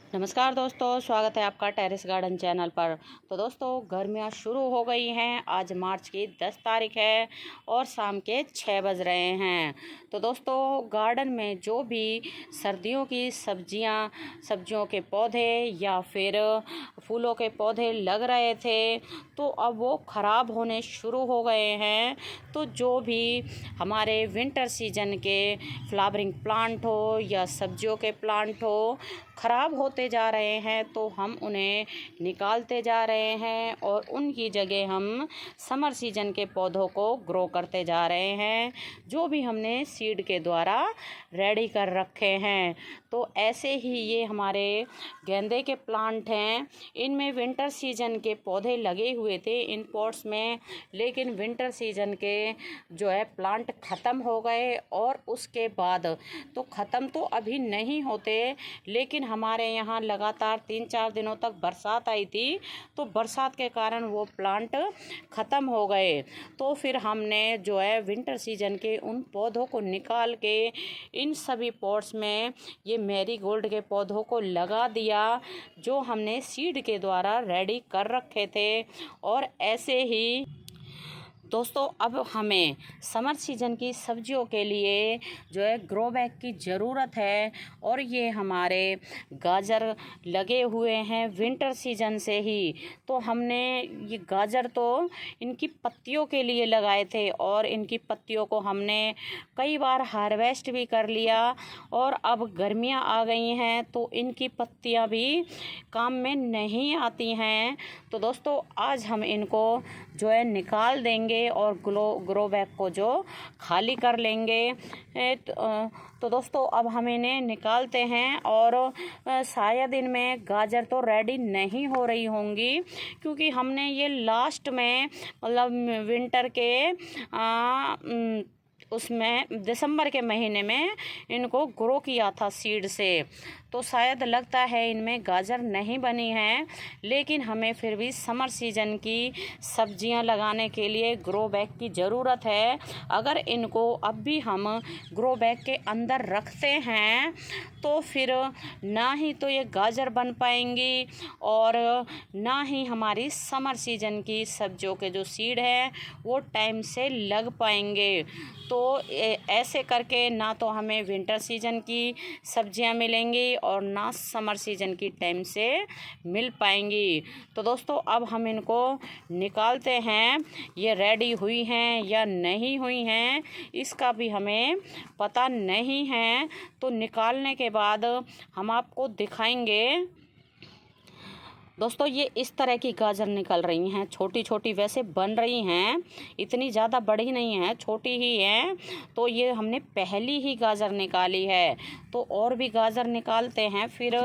नमस्कार दोस्तों, स्वागत है आपका टेरेस गार्डन चैनल पर। तो दोस्तों, गर्मियाँ शुरू हो गई हैं। आज मार्च की 10 तारीख है और शाम के 6 बज रहे हैं। तो दोस्तों, गार्डन में जो भी सर्दियों की सब्जियों के पौधे या फिर फूलों के पौधे लग रहे थे, तो अब वो ख़राब होने शुरू हो गए हैं। तो जो भी हमारे विंटर सीजन के फ्लावरिंग प्लांट हो या सब्जियों के प्लांट हो, ख़राब होते जा रहे हैं, तो हम उन्हें निकालते जा रहे हैं और उनकी जगह हम समर सीजन के पौधों को ग्रो करते जा रहे हैं, जो भी हमने सीड के द्वारा रेडी कर रखे हैं। तो ऐसे ही ये हमारे गेंदे के प्लांट हैं। इनमें विंटर सीजन के पौधे लगे हुए थे इन पॉट्स में, लेकिन विंटर सीजन के जो है प्लांट ख़त्म हो गए और उसके बाद तो ख़त्म तो अभी नहीं होते, लेकिन हमारे यहाँ लगातार 3-4 दिनों तक बरसात आई थी, तो बरसात के कारण वो प्लांट ख़त्म हो गए। तो फिर हमने जो है विंटर सीजन के उन पौधों को निकाल के इन सभी पॉट्स में ये मैरीगोल्ड के पौधों को लगा दिया, जो हमने सीड के द्वारा रेडी कर रखे थे। और ऐसे ही दोस्तों, अब हमें समर सीजन की सब्जियों के लिए जो है ग्रो बैग की ज़रूरत है। और ये हमारे गाजर लगे हुए हैं विंटर सीजन से ही। तो हमने ये गाजर तो इनकी पत्तियों के लिए लगाए थे और इनकी पत्तियों को हमने कई बार हार्वेस्ट भी कर लिया। और अब गर्मियाँ आ गई हैं, तो इनकी पत्तियाँ भी काम में नहीं आती हैं। तो दोस्तों, आज हम इनको जो है निकाल देंगे और ग्रो बैग को जो खाली कर लेंगे। तो दोस्तों, अब हम इन्हें निकालते हैं। और शायद इनमें गाजर तो रेडी नहीं हो रही होंगी, क्योंकि हमने ये लास्ट में मतलब विंटर के उसमें दिसंबर के महीने में इनको ग्रो किया था सीड से। तो शायद लगता है इनमें गाजर नहीं बनी हैं, लेकिन हमें फिर भी समर सीजन की सब्जियां लगाने के लिए ग्रो बैग की ज़रूरत है। अगर इनको अब भी हम ग्रो बैग के अंदर रखते हैं, तो फिर ना ही तो ये गाजर बन पाएंगी और ना ही हमारी समर सीजन की सब्जियों के जो सीड हैं वो टाइम से लग पाएंगे। तो ऐसे करके ना तो हमें विंटर सीजन की सब्जियां मिलेंगी और ना समर सीजन की टाइम से मिल पाएंगी। तो दोस्तों, अब हम इनको निकालते हैं। ये रेडी हुई हैं या नहीं हुई हैं, इसका भी हमें पता नहीं है। तो निकालने के बाद हम आपको दिखाएंगे। दोस्तों, ये इस तरह की गाजर निकल रही हैं, छोटी छोटी वैसे बन रही हैं, इतनी ज़्यादा बड़ी नहीं है, छोटी ही हैं। तो ये हमने पहली ही गाजर निकाली है। तो और भी गाजर निकालते हैं, फिर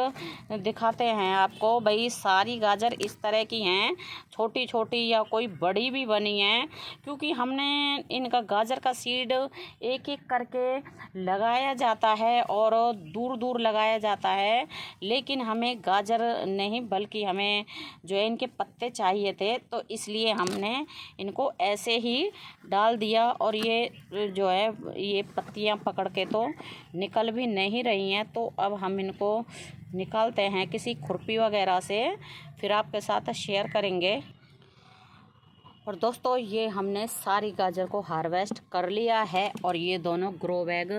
दिखाते हैं आपको। भाई, सारी गाजर इस तरह की हैं, छोटी छोटी या कोई बड़ी भी बनी हैं, क्योंकि हमने इनका गाजर का सीड एक एक करके लगाया जाता है और दूर दूर लगाया जाता है। लेकिन हमें गाजर नहीं, बल्कि हमें जो है इनके पत्ते चाहिए थे, तो इसलिए हमने इनको ऐसे ही डाल दिया। और ये जो है ये पत्तियां पकड़ के तो निकल भी नहीं रही हैं। तो अब हम इनको निकालते हैं किसी खुरपी वगैरह से, फिर आपके साथ शेयर करेंगे। और दोस्तों, ये हमने सारी गाजर को हार्वेस्ट कर लिया है और ये दोनों ग्रो बैग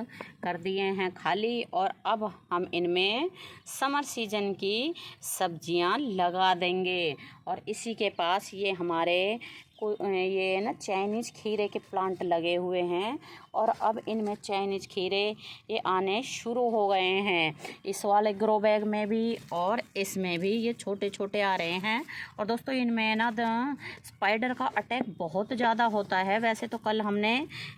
कर दिए हैं खाली। और अब हम इनमें समर सीजन की सब्जियां लगा देंगे। और इसी के पास ये हमारे ये ना चाइनीज़ खीरे के प्लांट लगे हुए हैं, और अब इनमें चाइनीज़ खीरे ये आने शुरू हो गए हैं। इस वाले ग्रो बैग में भी और इसमें भी ये छोटे छोटे आ रहे हैं। और दोस्तों, इनमें ना स्पाइडर का अटैक बहुत ज़्यादा होता है। वैसे तो कल हमने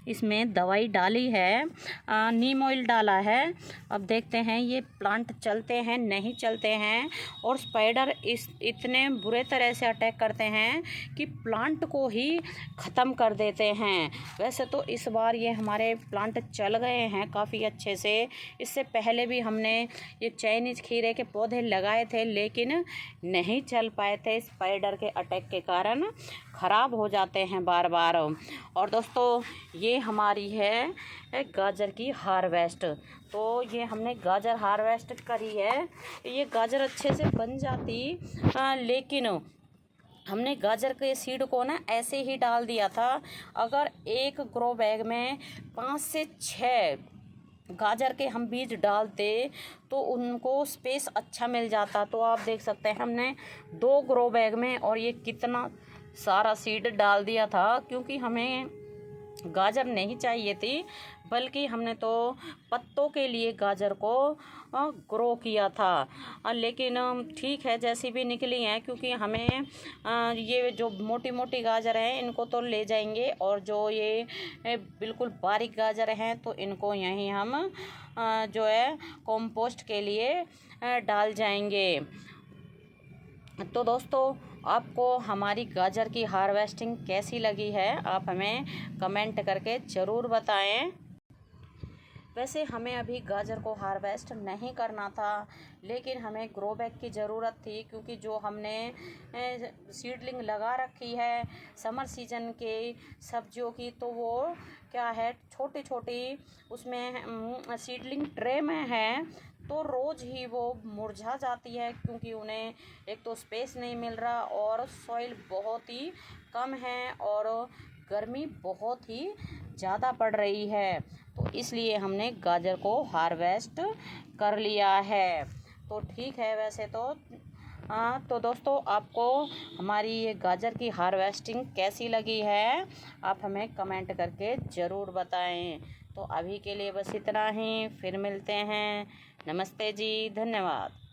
इसमें दवाई डाली है, नीम ऑयल डाला है। अब देखते हैं ये प्लांट चलते हैं नहीं चलते हैं। और स्पाइडर इतने बुरे तरह से अटैक करते हैं कि प्लांट को ही ख़त्म कर देते हैं। वैसे तो इस बार ये हमारे प्लांट चल गए हैं काफ़ी अच्छे से। इससे पहले भी हमने ये चाइनीज़ खीरे के पौधे लगाए थे, लेकिन नहीं चल पाए थे स्पाइडर के अटैक के कारण, ख़राब हो जाते हैं बार बार। और दोस्तों ये हमारी है गाजर की हार्वेस्ट। तो ये हमने गाजर हार्वेस्ट करी है। ये गाजर अच्छे से बन जाती, लेकिन हमने गाजर के सीड को ना ऐसे ही डाल दिया था। अगर एक ग्रो बैग में 5 से 6 गाजर के हम बीज डालते तो उनको स्पेस अच्छा मिल जाता। तो आप देख सकते हैं हमने 2 ग्रो बैग में और ये कितना सारा सीड डाल दिया था, क्योंकि हमें गाजर नहीं चाहिए थी, बल्कि हमने तो पत्तों के लिए गाजर को ग्रो किया था। लेकिन ठीक है, जैसी भी निकली हैं, क्योंकि हमें ये जो मोटी मोटी गाजर हैं इनको तो ले जाएंगे, और जो ये बिल्कुल बारीक गाजर हैं तो इनको यहीं हम जो है कंपोस्ट के लिए डाल जाएंगे। तो दोस्तों आपको हमारी गाजर की हार्वेस्टिंग कैसी लगी है, आप हमें कमेंट करके ज़रूर बताएं। वैसे हमें अभी गाजर को हार्वेस्ट नहीं करना था, लेकिन हमें ग्रो बैग की ज़रूरत थी, क्योंकि जो हमने सीडलिंग लगा रखी है समर सीजन के सब्जियों की, तो वो क्या है छोटी छोटी उसमें सीडलिंग ट्रे में है, तो रोज़ ही वो मुरझा जाती है, क्योंकि उन्हें एक तो स्पेस नहीं मिल रहा और सॉइल बहुत ही कम है और गर्मी बहुत ही ज़्यादा पड़ रही है। तो इसलिए हमने गाजर को हार्वेस्ट कर लिया है। तो ठीक है, वैसे तो तो दोस्तों आपको हमारी ये गाजर की हार्वेस्टिंग कैसी लगी है, आप हमें कमेंट करके ज़रूर बताएं। तो अभी के लिए बस इतना ही, फिर मिलते हैं। नमस्ते जी, धन्यवाद।